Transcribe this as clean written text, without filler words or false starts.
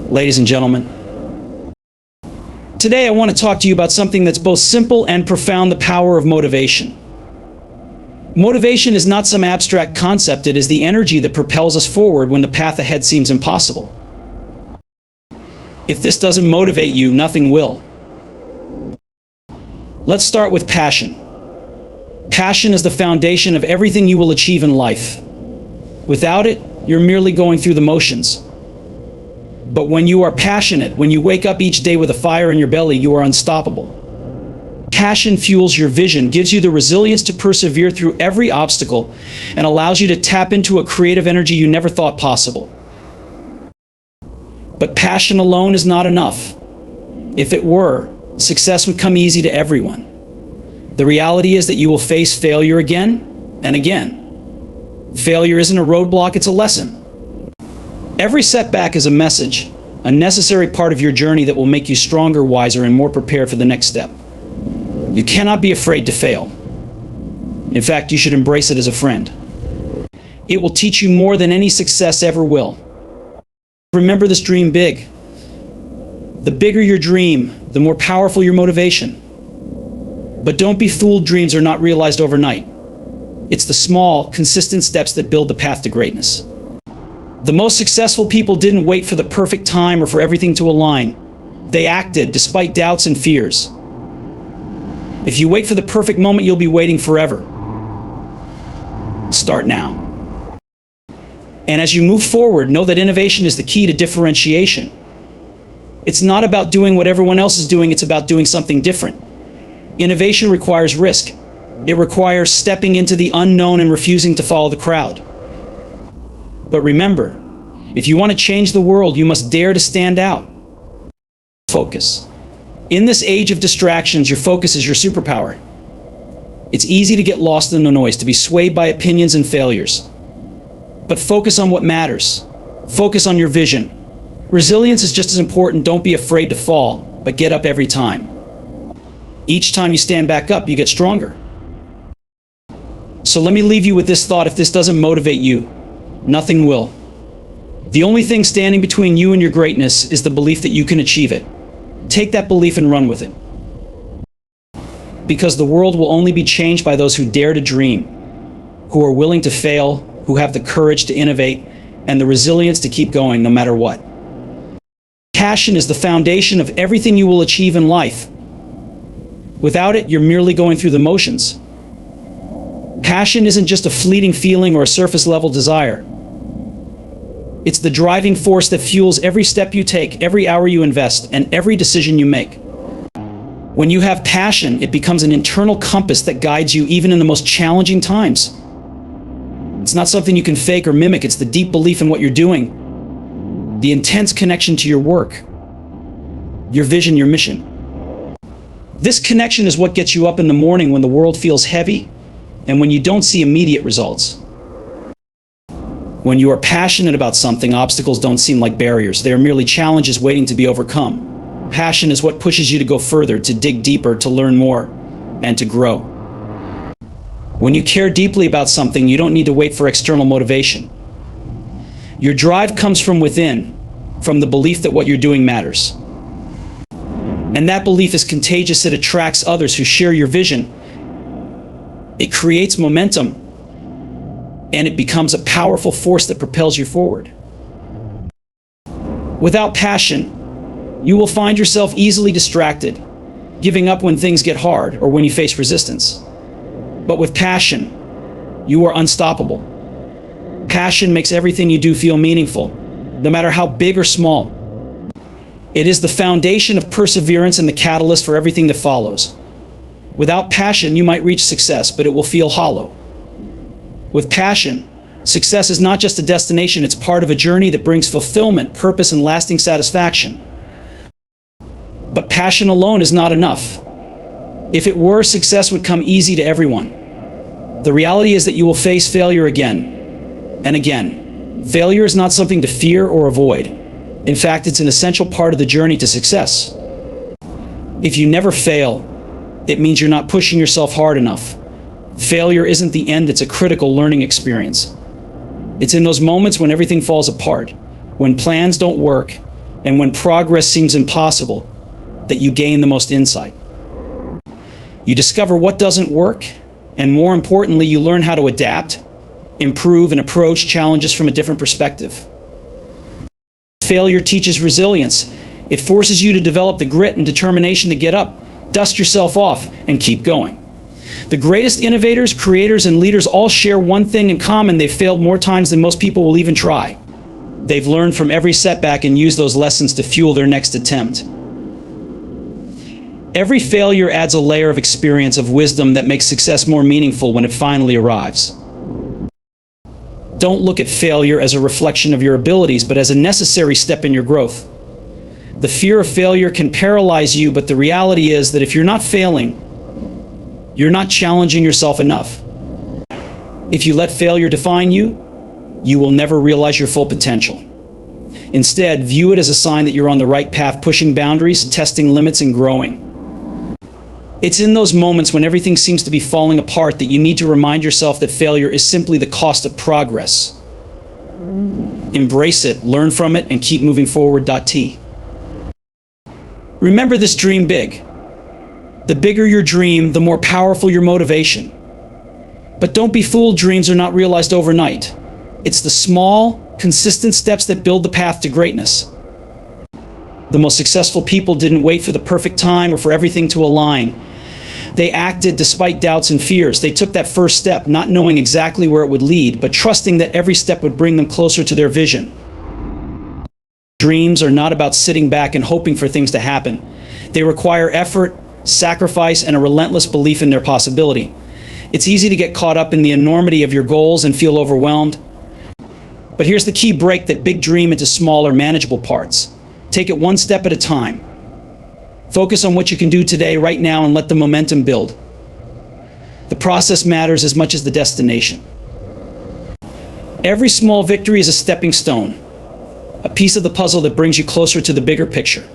ladies and gentlemen. Today I want to talk to you about something that's both simple and profound: the power of motivation. Motivation is not some abstract concept, it is the energy that propels us forward when the path ahead seems impossible. If this doesn't motivate you, nothing will. Let's start with passion. Passion is the foundation of everything you will achieve in life. Without it, you're merely going through the motions. But when you are passionate, when you wake up each day with a fire in your belly, you are unstoppable. Passion fuels your vision, gives you the resilience to persevere through every obstacle, and allows you to tap into a creative energy you never thought possible. But passion alone is not enough. If it were, success would come easy to everyone. The reality is that you will face failure again and again. Failure isn't a roadblock, it's a lesson. Every setback is a message, a necessary part of your journey that will make you stronger, wiser, and more prepared for the next step. You cannot be afraid to fail. In fact, you should embrace it as a friend. It will teach you more than any success ever will. Remember this: dream big. The bigger your dream, the more powerful your motivation. But don't be fooled, dreams are not realized overnight. It's the small, consistent steps that build the path to greatness. The most successful people didn't wait for the perfect time or for everything to align. They acted despite doubts and fears. If you wait for the perfect moment, you'll be waiting forever. Start now. And as you move forward, know that innovation is the key to differentiation. It's not about doing what everyone else is doing, it's about doing something different. Innovation requires risk. It requires stepping into the unknown and refusing to follow the crowd. But remember, if you want to change the world, you must dare to stand out. Focus. In this age of distractions, your focus is your superpower. It's easy to get lost in the noise, to be swayed by opinions and failures. But focus on what matters. Focus on your vision. Resilience is just as important. Don't be afraid to fall, but get up every time. Each time you stand back up, you get stronger. So let me leave you with this thought: if this doesn't motivate you, nothing will. The only thing standing between you and your greatness is the belief that you can achieve it. Take that belief and run with it. Because the world will only be changed by those who dare to dream, who are willing to fail, who have the courage to innovate, and the resilience to keep going no matter what. Passion is the foundation of everything you will achieve in life. Without it, you're merely going through the motions. Passion isn't just a fleeting feeling or a surface-level desire. It's the driving force that fuels every step you take, every hour you invest, and every decision you make. When you have passion, it becomes an internal compass that guides you even in the most challenging times. It's not something you can fake or mimic, it's the deep belief in what you're doing, the intense connection to your work, your vision, your mission. This connection is what gets you up in the morning when the world feels heavy and when you don't see immediate results. When you are passionate about something, obstacles don't seem like barriers. They are merely challenges waiting to be overcome. Passion is what pushes you to go further, to dig deeper, to learn more, and to grow. When you care deeply about something, you don't need to wait for external motivation. Your drive comes from within, from the belief that what you're doing matters. And that belief is contagious. It attracts others who share your vision. It creates momentum, and it becomes a powerful force that propels you forward. Without passion, you will find yourself easily distracted, giving up when things get hard or when you face resistance. But with passion, you are unstoppable. Passion makes everything you do feel meaningful, no matter how big or small. It is the foundation of perseverance and the catalyst for everything that follows. Without passion, you might reach success, but it will feel hollow. With passion, success is not just a destination, it's part of a journey that brings fulfillment, purpose, and lasting satisfaction. But passion alone is not enough. If it were, success would come easy to everyone. The reality is that you will face failure again and again. Failure is not something to fear or avoid. In fact, it's an essential part of the journey to success. If you never fail, it means you're not pushing yourself hard enough. Failure isn't the end, it's a critical learning experience. It's in those moments when everything falls apart, when plans don't work, and when progress seems impossible, that you gain the most insight. You discover what doesn't work, and more importantly, you learn how to adapt, improve, and approach challenges from a different perspective. Failure teaches resilience. It forces you to develop the grit and determination to get up, dust yourself off, and keep going. The greatest innovators, creators, and leaders all share one thing in common: they've failed more times than most people will even try. They've learned from every setback and used those lessons to fuel their next attempt. Every failure adds a layer of experience, of wisdom that makes success more meaningful when it finally arrives. Don't look at failure as a reflection of your abilities, but as a necessary step in your growth. The fear of failure can paralyze you, but the reality is that if you're not failing, you're not challenging yourself enough. If you let failure define you, you will never realize your full potential. Instead, view it as a sign that you're on the right path, pushing boundaries, testing limits, and growing. It's in those moments when everything seems to be falling apart that you need to remind yourself that failure is simply the cost of progress. Embrace it, learn from it, and keep moving forward. T. Remember this: dream big. The bigger your dream, the more powerful your motivation. But don't be fooled, dreams are not realized overnight. It's the small, consistent steps that build the path to greatness. The most successful people didn't wait for the perfect time or for everything to align. They acted despite doubts and fears. They took that first step, not knowing exactly where it would lead, but trusting that every step would bring them closer to their vision. Dreams are not about sitting back and hoping for things to happen. They require effort, sacrifice, and a relentless belief in their possibility. It's easy to get caught up in the enormity of your goals and feel overwhelmed. But here's the key: break that big dream into smaller, manageable parts. Take it one step at a time. Focus on what you can do today, right now, and let the momentum build. The process matters as much as the destination. Every small victory is a stepping stone, a piece of the puzzle that brings you closer to the bigger picture.